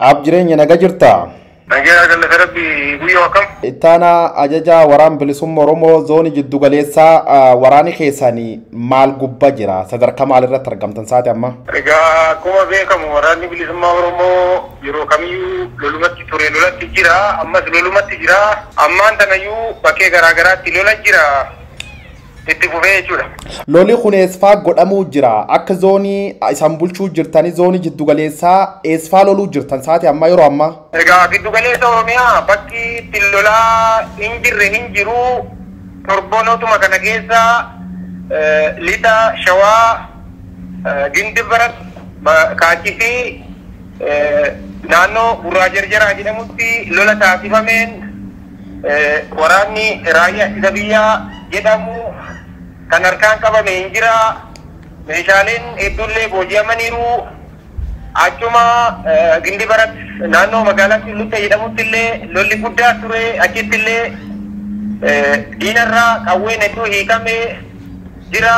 Ab jireenya naga jirta. Nagaa galle rabbi guyyaa akkam. Ittaana ajaja waraan bilisummaa Oromoo zoonii jiddu galeessaa waraani keessanii maal gubbaa jira? Sadarkaa maalirratti argamtan saati amma? Egaa akkuma beekamu waraanni bilisummaa Oromoo yeroo kamiyyuu lolumatti ture lolatti jira. Ammas lolumatti jira. Ammaan tanayyuu bakkee garaa garaatti lola jira. Itti fufee jechuudha. Loli kun eesfaa godhamuu jira? Akka zoonii isaan bulchuu jirtanii zoonii jiddu galeessaa eesfaa loluu jirtan saati amma yeroo amma? Egaa giddu galeessa Oromiyaa bakki itti lolaa hin jirre hin jiru. Torboonotuma kana keessa lixa Shawaa, Gindibarat, Kaachii fi naannoo Burraa Jarjaraa jedhamutti lola taasifameen waraanni raayyaa ittisa biyyaa jedhamu kan harkaan qabame hin jira. Meeshaaleen hedduullee booji'amaniiru. Achuma Gindibarat naannoo magaalaa Qilluxxee jedhamutti illee lolli guddaa ture. Achitti illee diinarraa qawween hedduu hiikamee jira.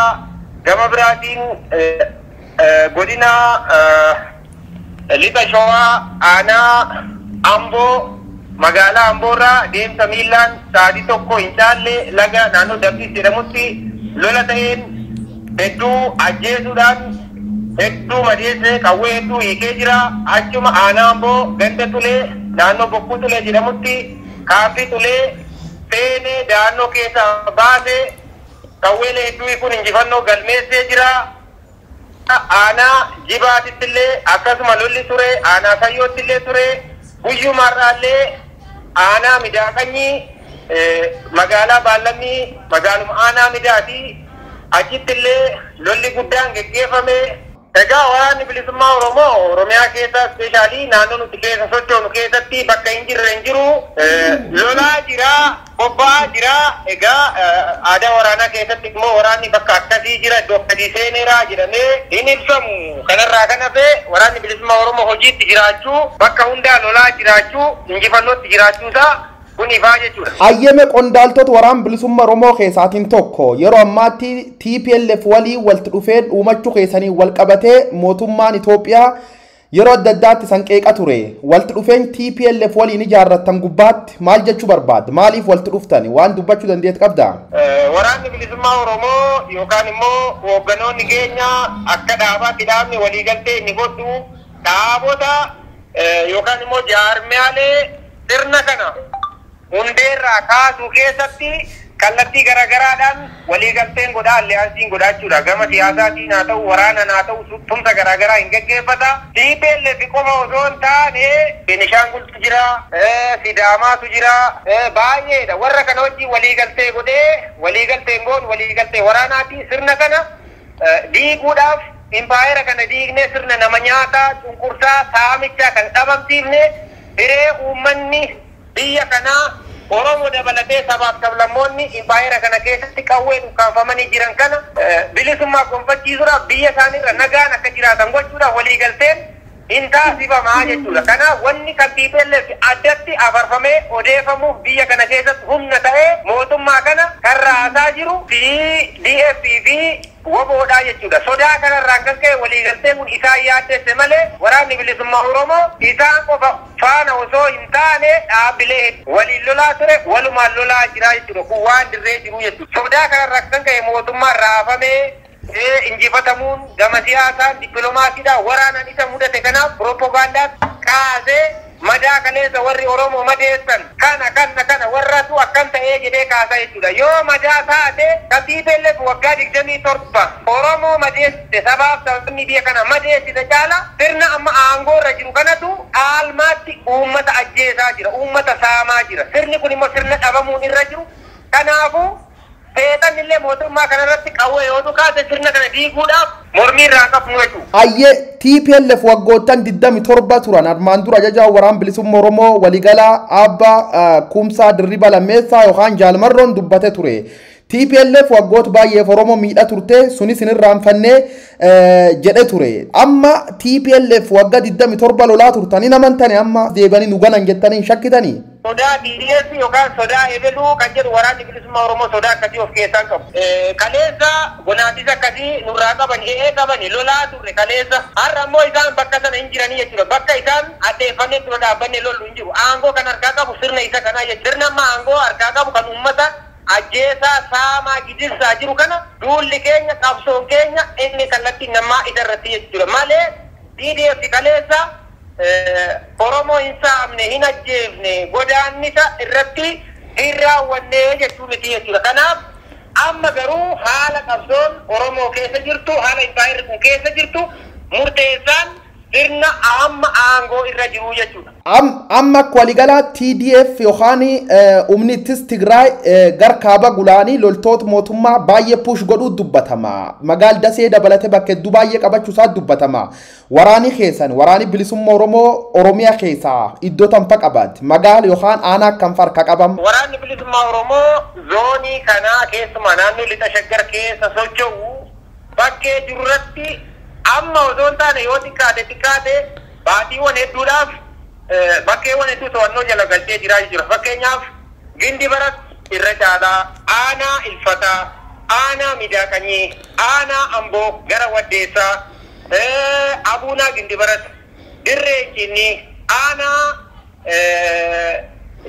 Gama biraatiin godina lixa Shawaa aanaa Amboo magaalaa Amboorraa deemsa miilaan sa'aatii tokko hin caalle laga naannoo Dabbiis jedhamutti lola ta'een hedduu ajjeesuudhaan hedduu madeessee qawwee hedduu hiikee jira. Achuma aanaa Amboo ganda Tulee naannoo Bokkuu Tulee jedhamutti kaampii Tulee seenee da'annoo keessaa baasee qawweelee hedduu kun injifannoo galmeessee jira. Aanaa Jibaatitti illee akkasuma lolli ture. Aanaa Sayyootti illee ture. Guyyumarraallee aanaa Midaaqanyii magaalaa Baallammii magaaluma aanaa Midaati achitti illee lolli guddaan geggeeffame. Egaa waraanni bilisummaa Oromoo Oromiyaa keessa ispeeshaalii naannoo nuti keessa sochoonu keessatti bakka hin jirre hin jiru. Lolaa jira, bobba'aa jira. Egaa aadaa waraanaa keessatti immoo waraanni bakka akkasii jira, iddoo akkasii seeneera jedhamee hin ibsamu. Kanarraa kan hafe waraanni bilisummaa Oromoo hojiitti jiraachuu, bakka hundaa lolaa jiraachuu, injifannootti jiraachuusaa kun ifaa jechuudha. Ayyeme qondaaltota waraan bilisummaa Oromoo keessaatiin tokko yeroo ammaatti TPLF walii walitti dhufee uumachuu keessanii wal qabatee mootummaan Itoophiyaa yeroo adda addaatti sanqeeqa ture. Walitti dhufeen TPLF waliin ijaarratan gubbaatti maal jechuu barbaadda? Maaliif walitti dhuftani? Waan dubbachuu dandeettu qabdaa? Waraanni bilisummaa Oromoo yookaan immoo hoogganoonni keenya akka dhaabaatti dhaabni waliigaltee inni godhu dhaabota yookaan immoo jaarmiyaalee sirna kana hundeerraa kaasuu keessatti kallattii garaagaraadhaan waliigalteen godhaa alliyaansiin godhaachuudha. Gama siyaasaatiin haa ta'u waraanaan haa ta'u tumsa garaagaraa hin geggeeffata. TPLF qofa osoo hin taane Beenishaangultu jira, Sidaamaatu jira, baay'eedha. Warra kana wajjin waliigaltee godhee waliigalteen goon waliigaltee waraanaati. Sirna kana diiguudhaaf impaayera kana diignee sirna nama nyaataa, cunqursaa, saamichaa kan dhabamsiifne hiree uummanni biyya kanaa Oromoo dabalatee sabaaf sablammoonni impaayera kana keessatti qawwee dhuunfaamanii jiran kana bilisummaa gonfachiisuudhaaf biyya isaaniirra nagaan akka jiraatan gochuudhaaf waliigalteen hin taasifamaa jechuudha. Kanaaf wanni kan TPLF addatti afarfamee odeeffamuuf biyya kana keessatti humna ta'ee mootummaa kana kan raasaa jiru DFP fi woboodhaa jechuudha. Sodaa kanarraan kan ka'e waliigalteen kun isaan yaaddesse malee waraanni bilisummaa Oromoo isaan qofa faana osoo hin taane dhaabbilee waliin lolaa ture walumaan lolaa jira jechuudha. Kun waan dirree jiru jechuudha. Sodaa kanarraan kan ka'e mootummaan raafamee injifatamuun gama siyaasaan dippiloomaasiidhaan waraanaan isa mudate kanaaf piroopagaandaa kaasee madaa kaleessa warri Oromoo madeessan kana warratu akkam ta'ee jedhee kaasa jechuudha. Yoo madaa taate kan TPLF waggaa 27 Oromoo madeessite sabaaf sabni biyya kana madeessite caala sirna amma aangoo irra jiru kanatu aalmaatti uummata ajjeesaa jira, uummata saamaa jira. Sirni kun immoo sirna dhabamuun irra jiru. Kanaafuu feetan illee mootummaa kanarratti qawwee yoo kaase sirna kana diiguudhaaf mormii irraa qabnu jechuudha. Ayyee TPLF waggoottan 27 turan armaan dura ajajaa waraan bilisummaa Oromoo waliigalaa Abbaa Kumsaa Dirriba Lammeessaa yookaan Jaalmarroon dubbate ture. TPLF waggoota baay'eef Oromoo miidhaa turte sunis hin irraanfannee jedhe ture. Amma TPLF waggaa 27 lolaa turtanii namantanii amma deebanii nu ganan jettanii hin shakkitanii? sodaa DDS yookaan sodaa ebeluu kan jedhu waraanni bilisummaa Oromoo sodaa akkasii of keessaa qabu. Kaleessa gonaatis akkasii nurraa qaban qaban lolaa turre kaleessa. Har'a ammoo isaan bakka sana hin jiranii jechuudha. Bakka isaan addeeffannee dura dhaabbanne lollu hin jiru. Aangoo kan harkaa qabu sirna isa kanaa jechuudha. Sirna amma aangoo harkaa qabu kan uummata ajjeesaa saamaa gidirsaa jiru kana duulli keenya qabsoon keenya inni kallattii namaa isarratti jechuudha. Malee DDS kaleessa Oromoo hin saamne hin ajjeefne godaannisa irratti hin raawwanne jechuu miti jechuudha. Kanaaf amma garuu haala qabsoon Oromoo keessa jirtu haala impaayirri kun keessa jirtu murteessaan sirna amma aangoo irra jiru jechuudha. Amma waligala TDF yookaan humnittis Tigraay gar kaaba gulaanii loltoota mootummaa baay'ee push godhuu dubbatama. Magaal Dasee dabalatee bakka hedduu baay'ee qabachuusaa dubbatama. Waraani keessan waraani bilisummaa Oromoo Oromiyaa keessaa iddoo tanfa qabaatti. Magaal yookaan aanaa akkam farka qabam. Waraanni bilisummaa Oromoo zoonii kanaa keessumaa naannoo lixa shaggar keessa socho'u bakkee jirurratti amma osoo hin taane yoo xiqqaate baatiiwwan hedduudhaaf bakkeewwan hedduu to'annoo jala galchee jiraa jira. Fakkeenyaaf Gindi Barat irra caalaa, aanaa Ilfataa, aanaa Midaaqanyii, aanaa Amboo gara Waddeessaa, Abuunaa Gindi Barat, Dirree Cinnii, aanaa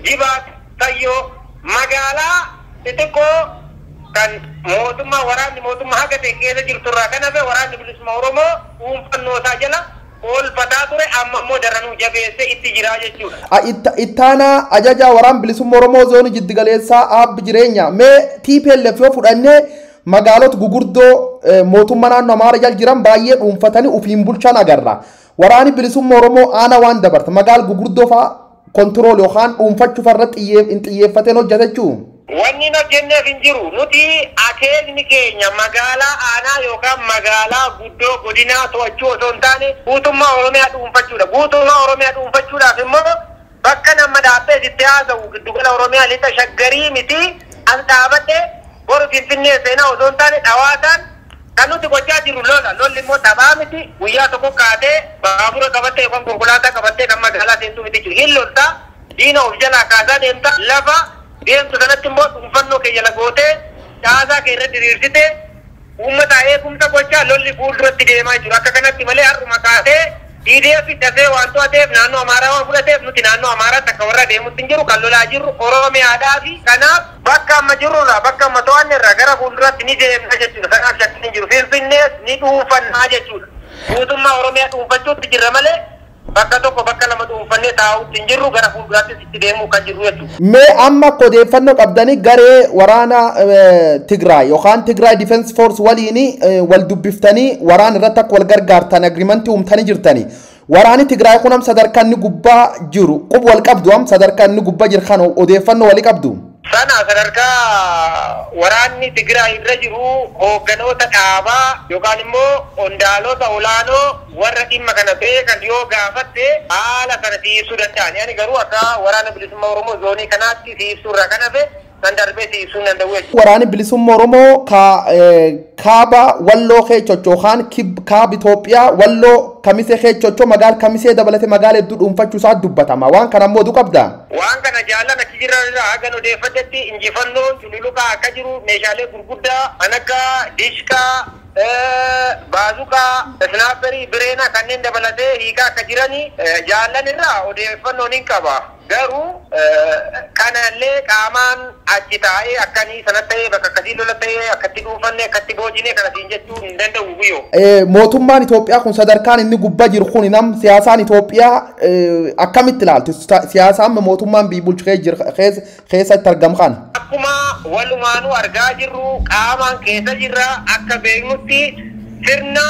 Jibaat, Tayyoo, magaalaa xixiqqoo kan mootummaa waraanni mootummaa haga ta'e keessa jirturraa kan hafe waraanni bilisummaa Oromoo dhuunfannoo isaa jala oolfataa ture amma immoo daranuu jabeesse itti jiraa jechuudha. Ittaanaa ajajaa waraan bilisummaa Oromoo zoonii jiddugaleessaa aabbi jireenya mee TPLF yoo fudhannee magaalota gugurdoo mootummaa naannoo Amaaraa jala jiran baay'ee dhuunfatanii ofiin bulchan agarra. Waraanni bilisummaa Oromoo aana waan dabarte magaala gugurdoo fa'aa kontirool yookaan dhuunfachuuf irratti xiyyeeffateen hojjetachuu. Wanni hojjenneef hin jiru nuti akeekni keenya magaalaa aanaa yookaan magaalaa guddoo godinaa to'achuu osoo hin taane guutummaa Oromiyaa dhuunfachuudha. Guutummaa Oromiyaa dhuunfachuudhaaf immoo bakka nama dhaabbee itti haasa'u giddugala Oromiyaa lixa shaggarii miti as dhaabadhee boru Finfinnee seenaa osoo hin taane dhawaataan kan nuti gochaa jiru lola. Lolli immoo taphaa miti guyyaa tokko kaatee baabura qabattee yookaan konkolaataa qabattee kan magaalaa seentuu miti jiru. Hin loltaa diina of jalaa kaasaa deemta lafa deemtu sanatti immoo dhuunfannoo kee jala gootee caasaa kee irra diriirsitee uummata eegumsa gochaa lolli fuulduratti deemaa jiru. Akka kanatti malee har'uma kaatee DDF dafee waan to'ateef naannoo Amaaraa waan fudhateef nuti naannoo Amaaraatti akka warra deemutti hin jiru kan lolaa jirru Oromiyaadhaa fi kanaaf bakka amma jirrurraa bakka amma to'annerraa gara fuulduratti ni deemna jechuudha. Kanaaf shakkiin hin jiru. Finfinnees ni dhuunfannaa jechuudha. Guutummaa Oromiyaa dhuunfachuutti jirra malee bakka tokko bakka lama dhuunfannee taa'utti hin jirru gara fuulduraattis itti deemuu kan jirru jechuudha. Mee amma odeeffannoo qabdanii garee waraana Tigraay yookaan Tigraay Defense Force waliin wal dubbiftanii waraana irratti akka wal gargaartan agriimentii uumtanii jirtanii. Waraanni Tigraay kun sadarkaa inni gubbaa jiru quba wal qabdu sadarkaa inni gubbaa jiru kan odeeffannoo walii qabdu. Sana sadarkaa waraanni Tigraay irra jiru hoogganoota dhaabaa yookaan immoo qondaalota olaanoo warra dhimma kana beekan yoo gaafatte haala kana siibsuu danda'an. Yani garuu akka waraana bilisummaa Oromoo zoonii kanaatti siibsuurraa kan hafe kan darbee siibsuu hin danda'u jechuudha. Waraanni bilisummaa Oromoo kaaba walloo keechochoo yookaan kaaba Itoophiyaa walloo kamisee keechochoo magaala kamisee dabalatee magaala hedduu dhuunfachuusaa dubbatama. Waan kana immoo qabda. Waan kana jaallan achi jirarraa hagan odeeffatetti injifannoon cululuqaa akka jiru meeshaalee gurguddaa kan akka dishkaa baazuqaa snaaperii bireenaa kanneen dabalatee hiikaa akka jiranii jaallan irraa odeeffannoon hin qaba. Garuu kanallee qaamaan achi taa'ee akkanii sanatti ta'ee bakka akkasii lola ta'ee akkatti dhuunfanne akkatti boojinee kanasiin jechuu hin danda'u guyyoo. Mootummaan Itoophiyaa kun sadarkaan inni gubbaa jiru kun nam siyaasaan Itoophiyaa akkamitti ilaaltu? Siyaasaan mootummaan biyya bulchu keessatti argamu kana. Akkuma walumaanuu argaa jirru qaamaan keessa jirra akka beeknutti sirna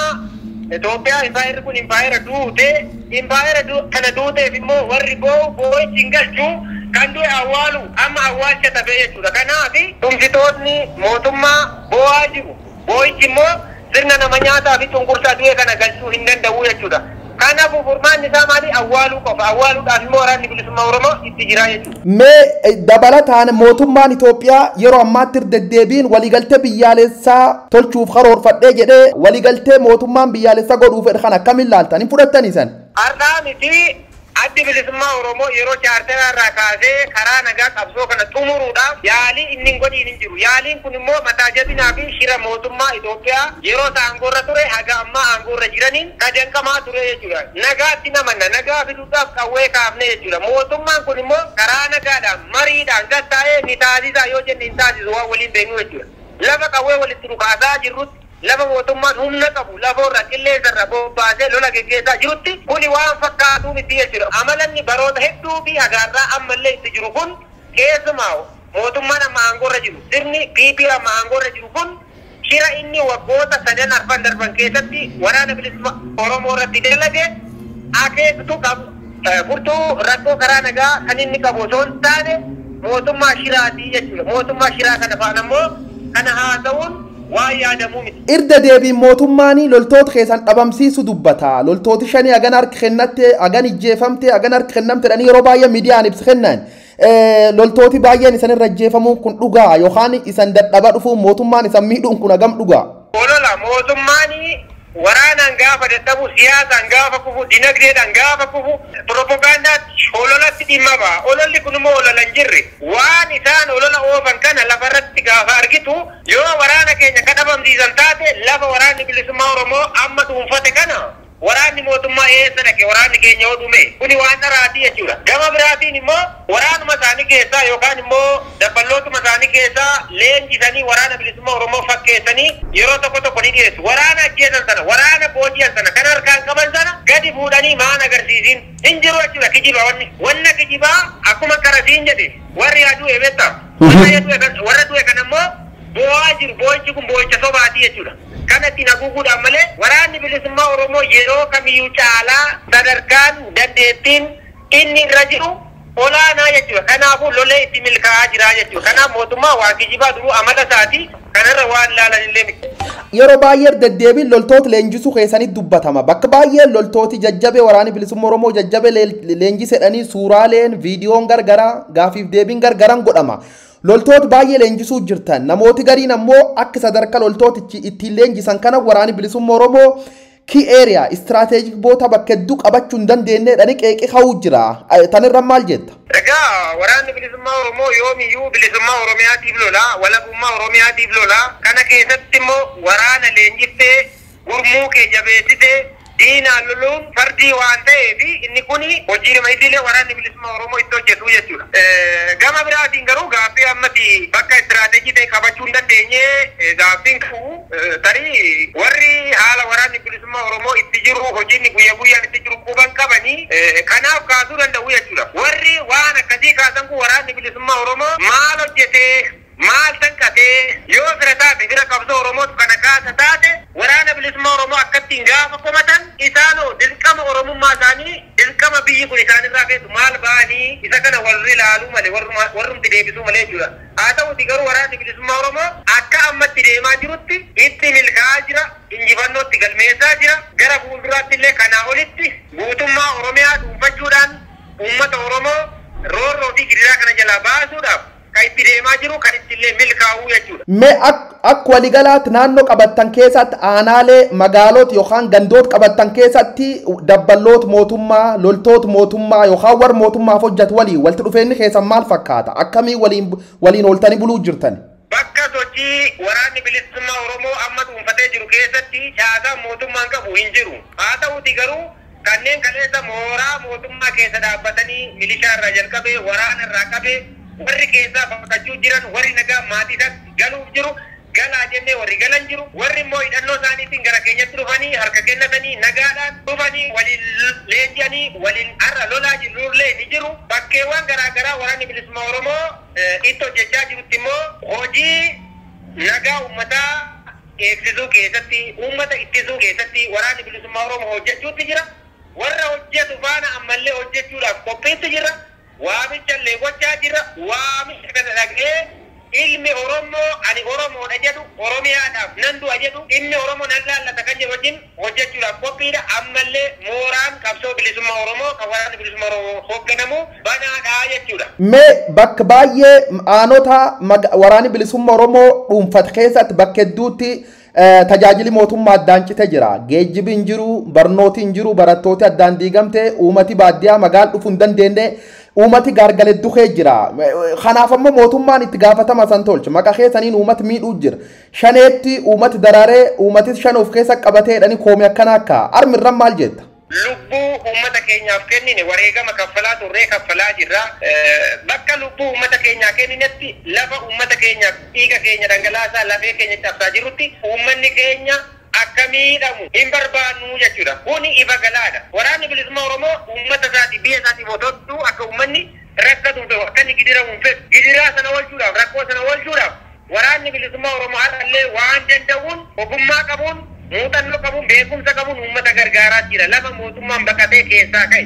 Itoophiyaa impaayirri kun impaayira duute impaayira kana duuteef immoo warri boo'ichi hin galchu kan du'e awwaalu amma awwaalcha tafe jechuudha. Kanaaf tumsitoonni mootummaa boo'aa jiru. Boo'ichi immoo sirna nama nyaataa fi cunqursaa du'e kana galchuu hin danda'u jechuudha. Kanaafuu furmaanni isaa maali? Awwaaluu qofa. Awwaaluudhaaf immoo waraanni bilisummaa Oromoo itti jira jechuudha. Mee dabalataan mootummaan Itoophiyaa yeroo ammaatti deddeebiin waliigaltee biyyaalessaa tolchuuf karoorfadhee jedhee waliigaltee mootummaan biyyaalessaa godhuuf kan akkamiin ilaaltan hin fudhattanii san? Har'aa miti addi bilisummaa Oromoo yeroo chaartera irraa kaasee karaa nagaa qabsoo kana xumuruudhaaf yaalii inni hin godhiin hin jiru. Yaaliin kun immoo mataa jabinaa fi shira mootummaa Itoophiyaa yeroo aangoorra ture haga ammaa aangoorra jiraniin qajeelfamaa ture jechuudha. Nagaatti namanna nagaa fiduudhaaf qawwee kaafne jechuudha. Mootummaan kun immoo karaa nagaadhaan mariidhaan gattaa'ee ni taasisa yoo jenne hin taasisu waan waliin beeknu jechuudha. Lafa qawwee walitti dhukaasaa jirrutti lafa mootummaan humna qabu lafoorra qilleensarra bobbaasee lola geggeessaa jirutti kuni waan fakkaatu miti jechuudha. Amalanni baroota hedduu fi hagaarraa ammallee itti jiru kun keessumaa mootummaan amma aangoorra jiru sirni PP amma aangoorra jiru kun shira inni waggoota 3 arfan darban keessatti waraana bilisummaa Oromoo irratti dalage akeektu qabu furtuu rakkoo karaa nagaa kan inni qabu osoo hin taane mootummaa shiraati jechuudha. Mootummaa shiraa kana faana immoo kana haasa'uun waan yaadamuu miti. Irda deebiin mootummaanii loltoota keessan dhabamsiisu dubbata. Loltooti shanii hagan harki kennatte, hagan ijjeefamte, hagan harki kennamte jedhanii yeroo baay'ee miidiyaan ibsa kennan. Loltooti baay'een isan irra ijjeefamuun kun dhugaa yookaan isan dadhaba dhufuun mootummaan isan miidhuun kun hagam dhugaa? Olola mootummaanii waraanaan gaafa dadhabu siyaasaan gaafa kufu dinagdeedhaan gaafa kufu propagaandaatti ololatti dhimma ba'a. Ololli kun immoo olola hin jirre waan isaan olola oofan kana lafarratti gaafa argitu yoo waraana keenya ka dhabamsiisan taate lafa waraanni bilisummaa Oromoo amma dhuunfate kana waraanni mootummaa eessa dhaqe waraanni keenya yoo dhume kuni waan dharaatii jechuudha. Gama biraatiin immoo waraanuma isaanii keessaa yookaan immoo dabballootuma isaanii keessaa leenjisanii waraana bilisummaa Oromoo fakkeessanii yeroo tokko ni dhiyeessu. Waraana ajjeesan sana waraana booji'an sana kan harkaan qaban sana gadi fuudhanii maan agarsiisin hin jiru jechuudha. Kijiba wanna kijibaa akkuma karasiin jedhe warri aduu eebetta warra du'e kan ammoo boo'aa jiru. Boo'ichi kun boo'icha sobaatii jechuudha. Kanatti naguuguudhaan malee waraanni bilisummaa Oromoo yeroo kamiyyuu caalaa sadarkaan dandeettiin inni irra jiru olaanaa jechuudha. Kanaafuu lolee itti milkaa'aa jira jechuudha. Kanaaf mootummaa waan kijibaa duruu amala isaati kanarra waan ilaalan illee miti. Yeroo baay'ee deddeebiin loltoota leenjisuu keessanitti dubbatama. Bakka baay'ee loltooti jajjabee waraanni bilisummaa Oromoo jajjabee leenjisedhanii suuraaleen viidiyoon gargaraa gaafiif deebiin gargaraan godhama. Loltoota baay'ee leenjisuu jirtan namooti gariin ammoo akka sadarkaa loltootichi ittiin leenjisan kana waraanni bilisummaa Oromoo key area strategic boota bakka hedduu qabachuu hin dandeenye dhani qeeqee ka'uu jira. Tanirra maal jetta? Egaa waraanni bilisummaa Oromoo yoomiyyuu bilisummaa Oromiyaatiif lola, walabummaa Oromiyaatiif lola. Kana keessatti immoo waraana leenjiftee gurmuu kee jabeessitee diinaan loluun fardii waan ta'eef inni kuni hojiiruma idilee waraanni bilisummaa Oromoo itti hojjetu jechuudha. Gama biraatiin garuu gaaffii ammatti bakka istiraateejii ta'e qabachuu hin dandeenye gaaffiin qabu tarii warri haala waraanni bilisummaa Oromoo itti jiru hojiin guyyaa guyyaan itti jiru quban qabanii kanaaf kaasuu danda'u jechuudha. Warri waan akkasii kaasan kun waraanni bilisummaa Oromoo maal hojjetee maal tanqatee yoo fira taate fira qabsoo Oromootu kana kaasa taate waraana bilisummaa Oromoo akkattiin gaafa komatan isaanoo dirqama Oromummaa isaanii dirqama biyyi kun isaanirraa feetu maal ba'anii isa kana warri ilaaluu malee warrumti deebisuu malee jechuudha. Haa ta'uti garuu waraanni bilisummaa Oromoo akka ammatti deemaa jirutti itti milkaa'aa jira, injifannootti galmeessaa jira. Gara fuulduraatti illee kanaa olitti guutummaa Oromiyaa dhuunfachuudhaan uummata Oromoo roorroo fi gidiraa kana jalaa baasuudhaaf kan itti deemaa jiru kan itti illee milkaa'uu jechuudha. Mee akka waligalaatti naannoo qabattan keessatti aanaalee magaalota yookaan gandoota qabattan keessatti dabballoota mootummaa loltoota mootummaa yookaan warra mootummaaf hojjetu waliin walitti dhufeenyi keessan maal fakkaata? Akkamii waliin ooltanii buluu jirtan? Bakka sochii waraanni bilisummaa Oromoo amma dhuunfatee jiru keessatti caasaa mootummaan qabu hin jiru. Haa ta'uti garuu kanneen kaleessa mooraa mootummaa keessa dhaabbatanii milishaa irraa jalqabee waraana irraa qabee warri keessaa bakkachuu jiran warri nagaa maatii galuuf jiru galaa jennee warri galan jiru warri immoo hidhannoo isaaniitiin gara keenyatti dhufanii harka kennatanii nagaadhaan dhufanii waliin leenji'anii waliin har'a lolaa jirullee ni jiru. Bakkeewwan garaagaraa waraanni bilisummaa Oromoo itti hojjechaa jirutti immoo hojii nagaa uummataa eegsisuu keessatti uummata ittisuu keessatti waraanni bilisummaa Oromoo hojjechuutti jira. Warra hojjetu faana ammallee hojjechuudhaaf qophiitti jira. Waamichallee gochaa jira. Waamicha kana dhagee ilmi Oromoo ani Oromoodha jedhu Oromiyaadhaaf nan du'a jedhu inni Oromoo nan laallata kan jedhu wajjin hojjechuudhaaf qophiidha. Ammallee mooraan qabsoo bilisummaa Oromoo kan waraanni bilisummaa Oromoo hoogganamu banaadhaa jechuudha. Mee bakka baay'ee aanota waraanni bilisummaa Oromoo dhuunfate keessatti bakka hedduutti tajaajili mootummaa addaan cite jira. Geejjibi hin jiru, barnooti hin jiru, barattooti addaan diigamte, uummati baadiyyaa magaala dhufuu hin dandeenye, uummati gaargalee duhee jira. Kanaaf ammoo mootummaan itti gaafatama san tolcha. Maqaa keessaniin uummati miidhuu jira. Shaneetti uummati daraaree uummati shan of keessa qabateedhani koomii akkana akka armirran maal jetta? Lubbuu uummata keenyaaf kennine wareegama kaffalaa turree kaffalaa jirra. Bakka lubbuu uummata keenyaa kenninetti lafa uummata keenyaaf dhiiga keenya dhangalaasaa lafee keenya cabsaa jirutti uummanni keenya akka miidhamu hin barbaannu jechuudha. Kuni ifa galaadha. Waraanni bilisummaa Oromoo uummata isaati biyya isaatiif otoo akka uummanni rakkatu akka inni gidiramu hin fedhu. Gidiraa sana oolchuudhaaf rakkoo sana oolchuudhaaf waraanni bilisummaa Oromoo har'allee waan danda'uun ogummaa qabuun muuxannoo qabuun beekumsa qabuun uummata gargaaraa jira. Lafa mootummaan baqatee keessaa ka'e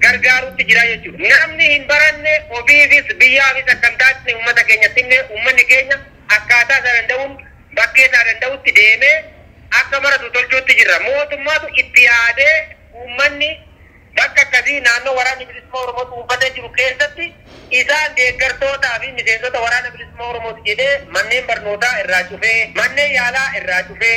gargaaruutti jira jechuudha. Namni hin baranne ofiifis biyyaafis akka hin taasisne uummata keenyatti illee uummanni keenya akkaataa isaa danda'uun bakkee isaa danda'utti deemee akka maratu tolchuutti jira. Mootummaatu itti yaadee uummanni bakka akkasii naannoo waraanni bilisummaa Oromoo dhuunfatee jiru keessatti isaan deeggartootaa fi miseensota waraana bilisummaa Oromooti jedhee manneen barnootaa irraa cufee, manneen yaalaa irraa cufee,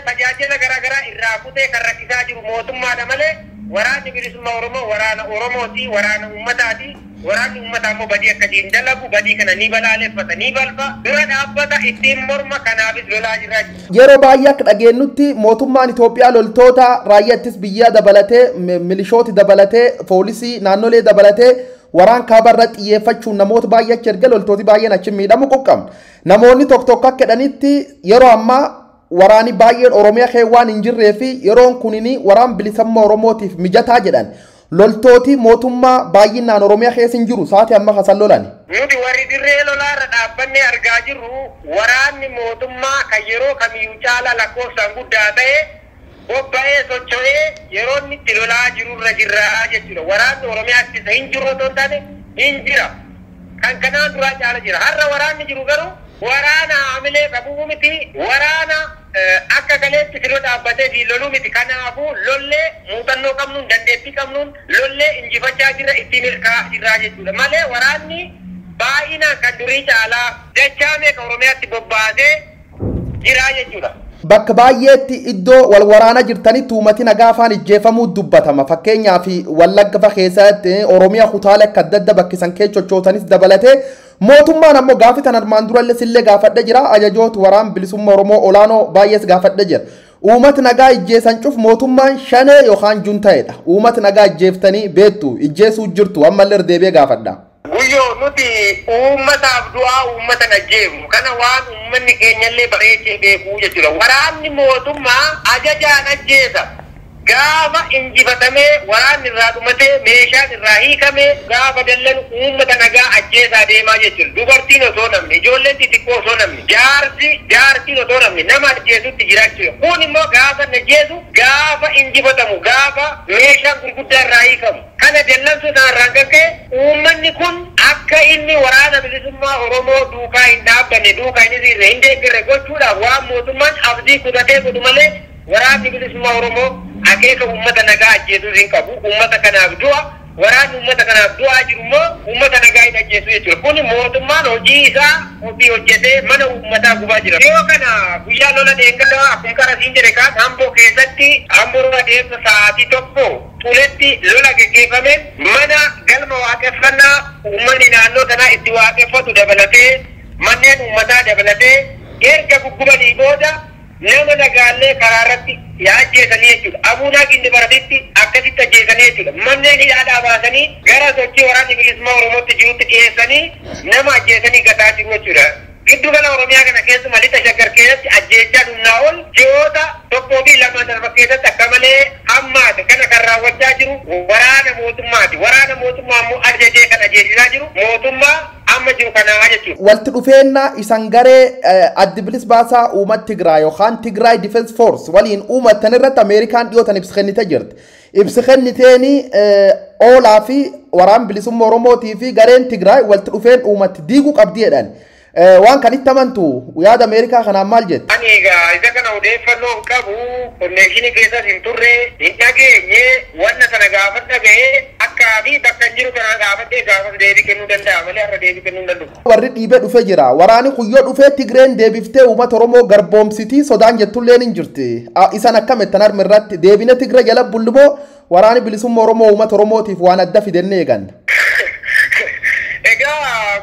tajaajila garaagaraa irraa kutee kan rakkisaa jiru mootummaadha malee waraanni bilisummaa Oromoo waraana Oromooti, waraana uummataati. Waraanni uummataa immoo badii akkasiin dalagu, badii kana ni balaaleffata, ni balfa, dura dhaabbata ittiin morma kanaafis lolaa jira. Yeroo baay'ee akka dhageenyutti mootummaan Itoophiyaa loltoota raayyaa ittisa biyyaa dabalatee, milishooti dabalatee, poolisii naannolee dabalatee waraan kaabarra xiyyeeffachuun namoota baay'ee achi erga loltooti baay'een achi miidhamu qoqqabna. Namoonni tokko akka jedhanitti yeroo ammaa waraani baay'een Oromiyaa keessa waan hin jirree fi yeroon kunini waraan bilisummaa Oromootiif mijataa jedhan. Loltooti mootummaa baay'inaan Oromiyaa keessa hin jiru sa'aatii amma kasan lolani. Nuti warri dirree lolaarra dhaabbannee argaa jirru waraanni mootummaa kan yeroo kamiyyuu caala lakkoofsaan guddaa ta'e bobba'ee socho'ee yeroo inni itti lolaa jirurra jirra jechuudha. Waraanni Oromiyaatti isa hin jiru otoo hin taane hin jira. Kan kanaan duraa caala jira. Har'a waraanni jiru garuu waraana haamilee qabuu miti. Waraana akka galeetti firoo dhaabbatee fi loluu miti. Kanaafuu lollee muuxannoo qabnuun dandeettii qabnuun lollee injifachaa jirra ittiin hirkaa jirraa jechuudha. Malee waraanni baay'inaan kan durii caalaa dachaa meeqa Oromiyaatti bobbaasee jiraa jechuudha. Bakka baay'eetti iddoo wal waraana jirtanitti uummati nagaa afaan ijjeefamuu dubbatama. Fakkeenyaaf Wallagga keessatti Oromiyaa kutaalee akka adda addaa bakki isaan keessa sochootanis dabalatee mootummaan ammoo gaafitan armaan durallee sillee gaafadhe jira. Ajajoota waraan bilisummaa Oromoo olaanoo baay'ees gaafadhe jira. Uummati nagaa ijjeessan cuf mootummaan shanee yookaan juntaa'edha. Uummati nagaa ijjeeftanii beektu ijjeesuu jirtu ammallee deebi'ee gaafadha. Guyyoo nuti uummataaf du'aa uummata ajjeefnu kana waan uummanni keenyallee bareechee beekuu jechuudha. Waraanni mootummaa ajajaan ajjeesa. Gaafa injifatamee waraanni irraa dhumatee meeshaan irraa hiikamee gaafa dallanu uummata nagaa ajjeesaa deemaa jechuudha. Dubartiin osoo namni, ijoolleen xixiqqoo osoo namni, jaartiin osoo namni nama ajjeesutti jiraachuudha. Kun immoo gaafa ajjeesu gaafa injifatamu gaafa meeshaan gurguddaa irraa hiikamu. Kana dallansuu sanarraan kan ka'e uummanni kun akka inni waraana bilisummaa Oromoo duukaa hin dhaabbanne duukaa hin deeggarre gochuudhaaf waan mootummaan abdii kutatee godhu malee waraanni bilisummaa Oromoo akeeka uummata nagaa ajjeesuu hin qabu. Uummata kanaaf du'a waraanni uummata kanaaf du'aa jiru immoo uummata nagaa hin ajjeesuu jechuudha. Kun mootummaan hojii isaa ofii hojjetee mana uummataa gubaa jira. Yoo kana guyyaa lola deeggarraa akkuma qarasiin jedhe kaan Amboo keessatti Amboo deemsa sa'aatii tokko tuletti lola geggeeffameen mana galma waaqeffannaa uummanni naannoo sanaa itti waaqeffatu dabalatee manneen uummataa dabalatee erga guggubanii booda nama nagaallee karaa irratti ajjeesanii jechuudha. Abuunaa gindi baratitti akkasitti ajjeesanii jechuudha. Manneen hidhaadhaa baasanii gara sochii waraanni bilisummaa Oromootti jirutti dhiyeessanii nama ajjeesanii gataa jiru jechuudha. Giddu gala Oromiyaa kana keessumaa lixa shaggar keessatti ajjeechaa dhunnaa ol ji'oota tokkoo fi lama darba keessatti akka malee hammaate kana kan raawwachaa jiru waraana mootummaati. Waraana mootummaa immoo ajajee kan ajjeesisaa jiru mootummaa amma jiru kanaa jechuudha. Walti dhufeenna isan garee addi bilis baasaa uummata Tigraay yookaan Tigraay Defense Force waliin uummattan irratti Ameerikaan dhiyootan ibsa kennite jirti. Ibsa kenniteeni oolaa fi waraan bilisummaa Oromootii fi gareen Tigraay walti dhufeen uummatti diiguu qabdi jedhan. waan kan itti amantu yaada Ameerikaa kanaan maal jette? Ani egaa isa kana odeeffannoo hin qabu konnekshinii keessas hin turre hin dhageenye wanna sana gaafa dhaga'ee akka fi bakka hin jiru kana gaafadhee gaafas deebii kennuu danda'a malee har'a deebii kennuu hin danda'u. Warri dhiibee dhufee jira. Waraani kuyyoo dhufee Tigreen deebiftee uummata Oromoo garboomsitii sodaan jettulleen hin jirti. Isan akkam ettan harmi irratti deebine Tigree jala bullumoo waraani bilisummaa Oromoo uummata Oromootiif waan adda fidennee eeganna.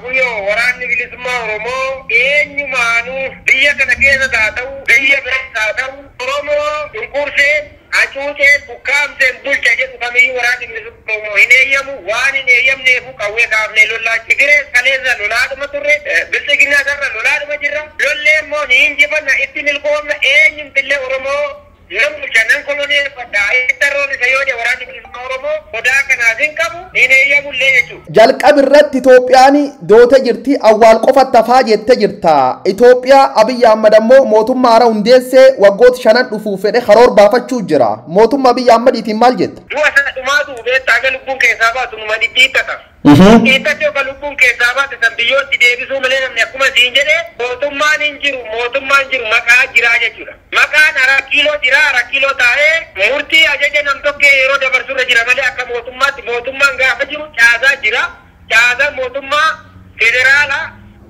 Guyyoo waraanni bilisummaa Oromoo eenyumaanuu biyya kana keessa haa ta'u biyya biratti haa ta'u Oromoo cunqursee hacuucee bukkaamseen bulcha jedhu kamiyyuu waraanni bilisummaa Oromoo hin eeyyamu waan hin eeyyamneefu qawwee kaafnee lollaa Tigree kaleessa lolaadhuma turre bilchiginaa sarara lolaadhuma jirra lollee immoo ni injifanna itti milkoomna eenyumtillee Oromoo namni janan koloneeffadha ittarroon isa yoo jedhe waraanni bilisummaa Oromoo sodaa kanaaf hin qabu hin eeyyamullee jechuudha. Jalqaba irratti Itoophiyaan doote jirti awwaal qofatti hafaa jette jirta. Itoophiyaa Abiyyi Ahmad ammoo mootummaa haaraa hundeessee waggoota 5 dhufuuf fedhe karoora baafachuu jira. Mootummaa Abiyyi Ahmadiitiin maal jetta? Du'a sana dhumaatu beektaa aga lubbuun keessaa baatu numa dhidhiittata. Dhiittatti akka lubbuun keessaa baate san biyyootti deebisuu malee namni akkuma siin jedhe mootummaan hin jiru maqaa jiraa jechuudha. Maqaan hara kiiloo jira hara kiiloo taa'ee murtii ajaja nam tokkee yeroo dabarsurra jira malee akka mootummaatti mootummaan gaafa jiru caasaa jira. Caasaan mootummaa federaalaa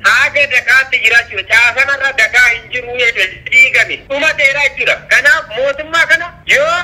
haga dakaatti jira jechuudha. Caasanarra dakaa hin jiru jechuudha. Diigame dhumateera jechuudha. Kanaaf mootummaa kana yoo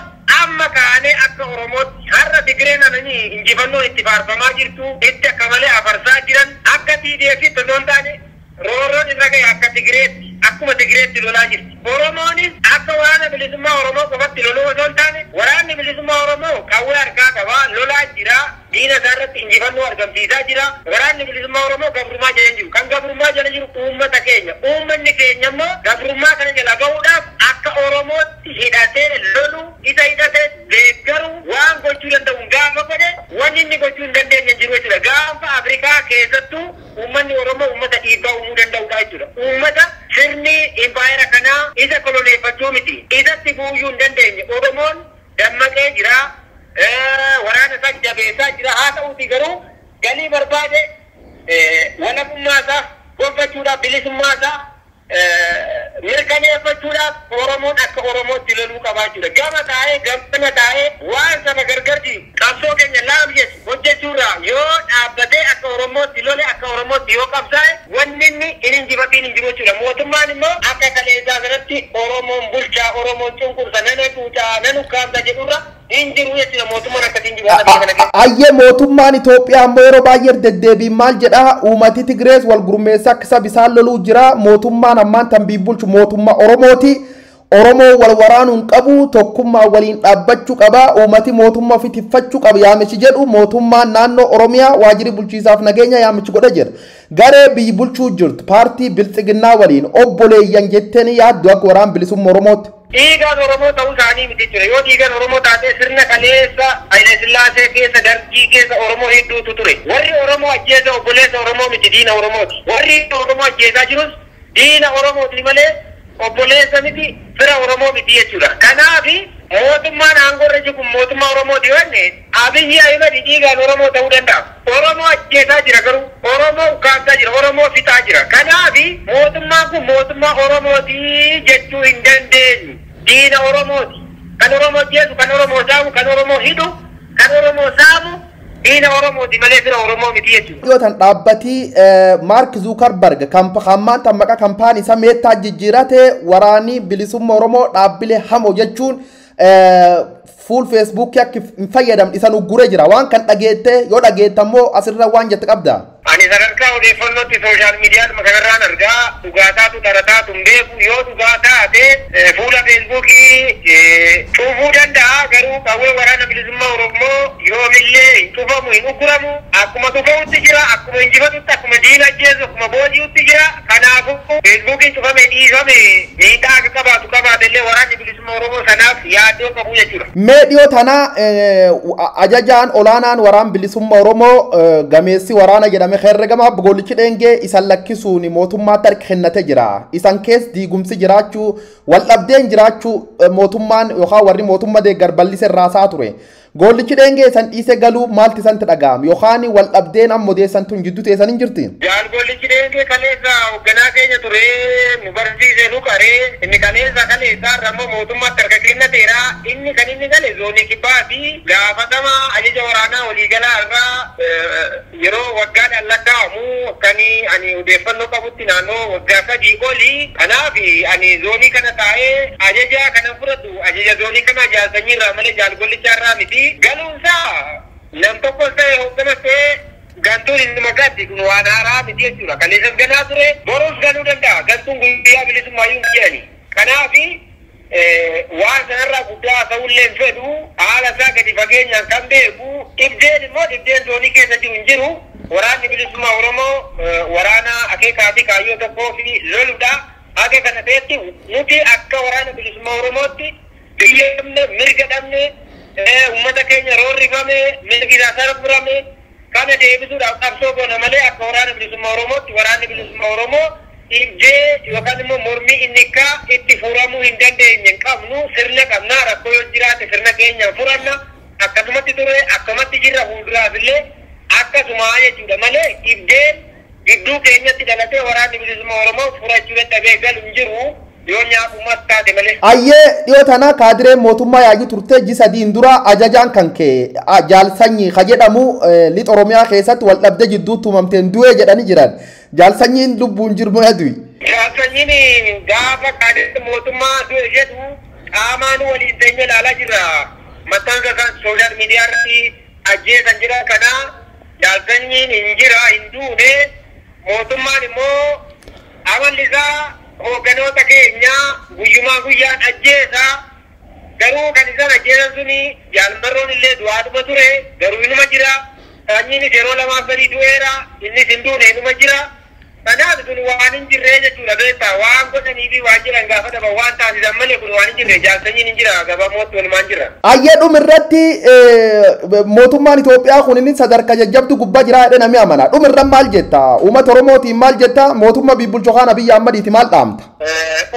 amma kaanee akka Oromootti har'a Tigreen ananii injifannoo itti faarfamaa jirtu itti akka malee afarsaa jiran akka TDFitti osoo hin taane roorroon irra gahe akka Tigreetti akkuma Tigreetti lolaa jirti. Oromoonis akka waraana bilisummaa Oromoo qofatti loluu osoo hin taane waraanni bilisummaa Oromoo qawwee harkaa qabaa lolaa jira diina isaarratti injifannoo argamsiisaa jira. Waraanni bilisummaa Oromoo gabrummaa jala jiru kan gabrummaa jala jiru uummata keenya uummanni keenya immoo gabrummaa kana jala bahuudhaaf akka Oromootti hidhatee lolu isa hidhatee deeggaru waan gochuu danda'u gaafa godhe wanni inni gochuu hin dandeenye jiru jechuudha. Gaafa Afrikaa keessattuu uummanni Oromoo uummata dhiibbaa uumuu danda'udha jechuudha. Uummata sirni impaayera kanaa isa koloneeffachuu miti. Isatti buuyuu hin dandeenye. Oromoon dammaqee jira. Waraana isaa jabeessaa jira. Haa ta'uuti garuu galii barbaade walabummaa isaa gonfachuudhaaf bilisummaa isaa mirkaneeffachuudhaaf Oromoon akka Oromootti loluu qabaa jechuudha. Gama taa'ee gamana taa'ee waan sana gargarti qabsoo keenya laamjes hojjechuurraa yoo dhaabbatee akka Oromootti lole akka Oromootti yoo qabsaa'e wanni inni hin injifatiin hin jiru jechuudha. Mootummaan immoo akka kaleessaa sanatti Oromoon bulchaa Oromoon cunqursa nana tuucaa nanu kaamsa jedhurra hin jiru jechuudha. Mootummaan akkasiin jiru. Ayyee mootummaan Itoophiyaa ammoo yeroo baay'ee deddeebiin maal jedha uummati Tigrees wal gurmeessaa akka bisaan loluu jira mootummaan ammaan tan biibulchu mootummaa Oromooti. Oromoo wal waraanuun qabu tokkummaa waliin dhaabbachuu qaba uummati mootummaa ofii tiffachuu qaba yaamichi jedhu mootummaan naannoo Oromiyaa waajjirri bulchiisaaf nageenya yaamichi godha jira. Garee biyyi bulchuu jirtu paartii biltsiginnaa waliin obboleeyyan jetteen yaaddu akka waraan bilisummaa Oromootti. Dhiigaan Oromoo ta'uu isaanii miti jechuudha. Yoo dhiigaan Oromoo taatee sirna kaleessa Haile Sillaasee keessa dargii keessa Oromoo hedduutu ture. Warri Oromoo ajjeesa obboleessa Oromoo miti diina Oromooti. Warri Oromoo ajjeesaa jirus diina Oromooti malee obboleessa miti fira Oromoo miti jechuudha. Kanaafi mootummaan aangorra jiru mootummaa Oromooti wanne Abiyyi Ahimad dhiigaan Oromoo ta'uu danda'a. Oromoo ajjeesaa jira garuu Oromoo ukkaamsaa jira Oromoo fixaa jira. Kanaafi mootummaan kun mootummaa Oromooti jechuu hin dandeenyu. Diina Oromooti. Kan Oromoo ajjeesu kan Oromoo saamu kan Oromoo hidhu kan Oromoo saamu diina Oromooti malee fira Oromoo miti jechuudha. Dhiyootan dhaabbatii Mark Zuckerberg hammaan tan maqaa kaampaanii isa meettaa jijjiirate waraanii bilisummaa Oromoo dhaabbilee hamoo jechuun fuul Facebook akka hin fayyadamne isan ugguree jira. Waan kan dhageette yoo dhageette ammoo asirra waan jette qabda. Ani sadarkaa odeeffannootti sooshaal miidiyaan kanarraan argaa dhugaataatu dharataatu hin beeku yoo dhugaa taate fuula feesbuukii cufuu danda'a garuu qawwee waraana bilisummaa Oromoo yoomillee hin cufamu hin ugguramu akkuma cufa'utti jira akkuma injifatutti akkuma diina ajjeesu akkuma booji'utti jira kanaafuu feesbuukiin cufame dhiifame miidhaa akka qabaatu qabaatellee waraanni bilisummaa Oromoo sanaaf yaaddoo qabu jechuudha. Mee dhiyoo tana ajajaan olaanaan waraan bilisummaa Oromoo gameessi waraana jedhame herregama boolichi dhengee isan lakkisuun mootummaatti harka kennate jira. Isan keessa diigumsi jiraachuu wal dhabdeen jiraachuu mootummaan yookaan warri mootummaa deeggar bal'ise irraasaa ture. Gollichi dheengee san dhiise galuu maalti santi dhaga'am yookaan wal dhabdeen ammoo deessan tun jidduu teessan hin jirti. Jaal gollichi dheengee kaleessa hoogganaa keenya ture nu barsiise nu qaree inni kaleessa rammoo mootummaatti harka kennateera inni kan inni gale zoonii kibbaa fi gaafatama ajaja waraanaa waliigalaa irraa yeroo waggaadhaan lakkaa'amu akkanii ani odeeffannoo qabutti naannoo waggaa 3 olii kanaaf ani zoonii kana taa'ee ajaja kana fudhatu ajaja zoonii kana jaalsanyii irraa malee jaal gollichaa irraa miti. Galuunsaa nam tokko ta'e hoogganas ta'e gantuun inni magaatti kun waan haaraa miti jechuudha. Kaleessas ganaa ture boruus ganuu danda'a. Gantuun guyyaa bilisummaayuu hin jedhani. Kanaaf waan sanarraa guddaa ta'ullee hin fedhu haala isaa gadi fageenyaan kan beeku dhibdeen immoo dhibdeen zoonii keessa jiru hin jiru. Waraanni bilisummaa Oromoo waraana akeekaa fi kaayyoo tokkoo fi loludha. Akka kana ta'etti nuti akka waraana bilisummaa Oromootti biyya dhabne mirga dhabne ummata keenya roorrifame mirgi isaa sarbame kana deebisuudhaaf qabsoo goona malee akka waraana bilisummaa Oromootti waraanni bilisummaa Oromoo dhibdee yookaan immoo mormii inni itti furamuu hin dandeenye hin qabnu sirna qabna rakkoo yoo jiraate sirna keenya furanna akkasumatti ture akkamatti jirra fuulduraaf illee akkasuma jechuudha malee dhibdeen gidduu keenyatti dhalatee waraanni bilisummaa Oromoo furachuu dadhabee galu hin jiru. Ayyee dhiyoo tana kaadireen mootummaa yaa'ii turte G3 dura ajajaan kan kee jaalsanyii ka jedhamu lixa Oromiyaa keessatti wal dhabdee jidduutti uumamteen du'ee jedhanii jiran jaalsanyiin lubbuun jirmoo yaadui. Jaalsanyiin gaafa kaadireen mootummaa du'e jedhu qaamaan waliin teenya ilaalaa jira. Maxxansa kan sooshaal miidiyaa irratti ajjeesan jira kana jaalsanyiin hin jira hin duune mootummaan immoo amalli isaa hoogganoota keenya guyyumaa guyyaan ajjeesa garuu kan isaan ajjeesan suni jaalmarroon illee du'aadhuma ture garuu inuma jira sanyiinis yeroo 2-3 du'eera innis hin duune inuma jira kanaaf kun waan hin jirree jechuudha beektaa waan godhanii fi waan jiran gaafa dhaban waan taasisan malee kun waan hin jirre jaalsanyiin hin jira gabamootti walumaan jira. Ayyee dhumirratti mootummaan Itoophiyaa kun inni sadarkaa jajjabdu gubbaa jira jedhee namni amana dhumirra maal jetta uummata Oromootiin maal jetta mootummaa bibbulchoo kana biyya Ahmadiiti maal dhaamta.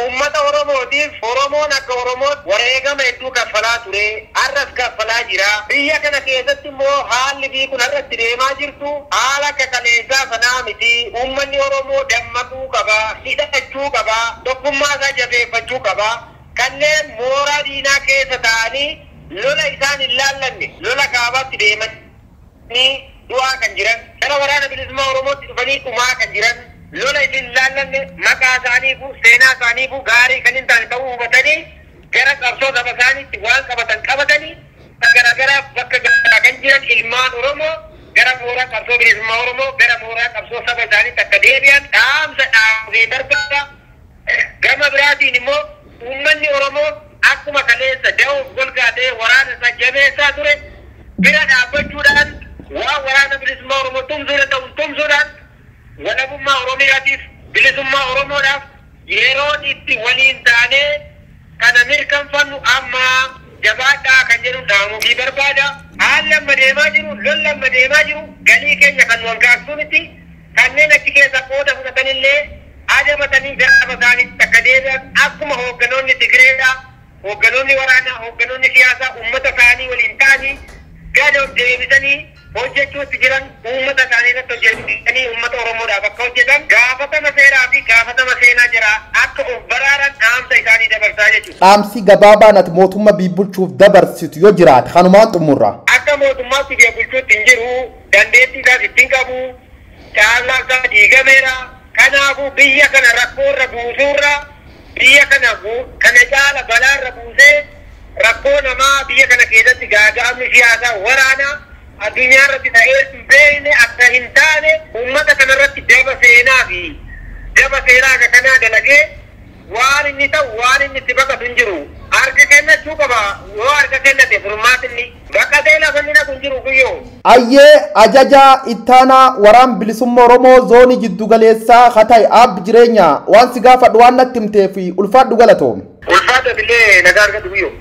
Uummata Oromootiif Oromoon akka Oromootti wareegama hedduu kaffalaa ture har'as kaffalaa jira biyya kana keessatti immoo haalli biyyi kun har'atti deemaa jirtu haala akka kaleessaa sanaa miti uummanni Oromoo dammaquu qaba hidhachuu qaba tokkummaa isaa jabeeffachuu qaba kanneen mooraa diinaa keessa ta'anii lola isaan hin laallanne lola kaabaatti deemanii du'aa kan jiran gara waraana bilisummaa Oromootti dhufanii dhumaa kan jiran lola isin laallanne maqaa isaaniifu seenaa isaaniifu gaarii kan hin taane ta'uu hubatanii gara qabsoo saba isaaniitti waan qabatan qabatanii garaagaraa bakka garaa kan jiran ilmaan Oromoo gara mooraa qabsoo bilisummaa Oromoo gara mooraa qabsoo saba isaaniitti akka deebi'an dhaamsa dhaabee darbaadha. Gama biraatiin immoo uummanni Oromoo akkuma kaleessa da'uuf golgaa ta'ee waraana isaa jabeessaa ture bira dhaabbachuudhaan waan waraana bilisummaa Oromoo tumsuudha ta'u tumsuudhaan walabummaa Oromiyaatiif bilisummaa Oromoodhaaf yeroon itti waliin taanee kana mirkanfannu amma jabaadhaa kan jedhu dhaamuufii barbaada. Haalli amma deemaa jiru lolli amma deemaa jiru galii keenya kan nu hanqaaqsuuniti kanneen achi keessa qooda fudhatanillee adabatanii gara saba isaaniitti akka deebi'an akkuma hoogganoonni Tigireedha hoogganoonni waraanaa hoogganoonni siyaasaa uummata isaanii waliin ta'anii gad of deebisanii hojjechuutti jiran uummata isaanii irratti hojjetanii uummata Oromoodhaaf akka hojjetan gaafatama seeraa fi gaafatama seenaa jira akka of baraaran dhaamsa isaanii dabarsaa jechuudha. Dhaamsi gabaabaan ati mootummaa bibbulchuuf dabarsitu yoo jiraate kanumaan xumurra. Akka mootummaatti bibbulchuutti hin jiru dandeettii isaas ittiin qabu caalaa isaa diigameera kanaafuu biyya kana rakkoorra buusuurra biyya kana caala balaarra buusee rakkoo namaa biyya kana keessatti gaaga'amni siyaasaa waraanaa addunyaa irratti ta'ee hin beekne akka hin taane uummata kanarratti daba seenaa fi daba seeraa akka kanaa dalagee waan inni ta'u waan inni itti baqatu hin jiru harka kennachuu qaba yoo harka kennate furmaatinni baqatee lafa inni naqu hin jiru guyyoo. Ayyee ajajaa ittaanaa waraan bilisummaa Oromoo zoonii jiddu galeessaa hatay ab jireenya waan si gaafadhu waan natti himtee fi ulfaadhu galatoom. Ulfaadha billee nagaa argatu guyyoo.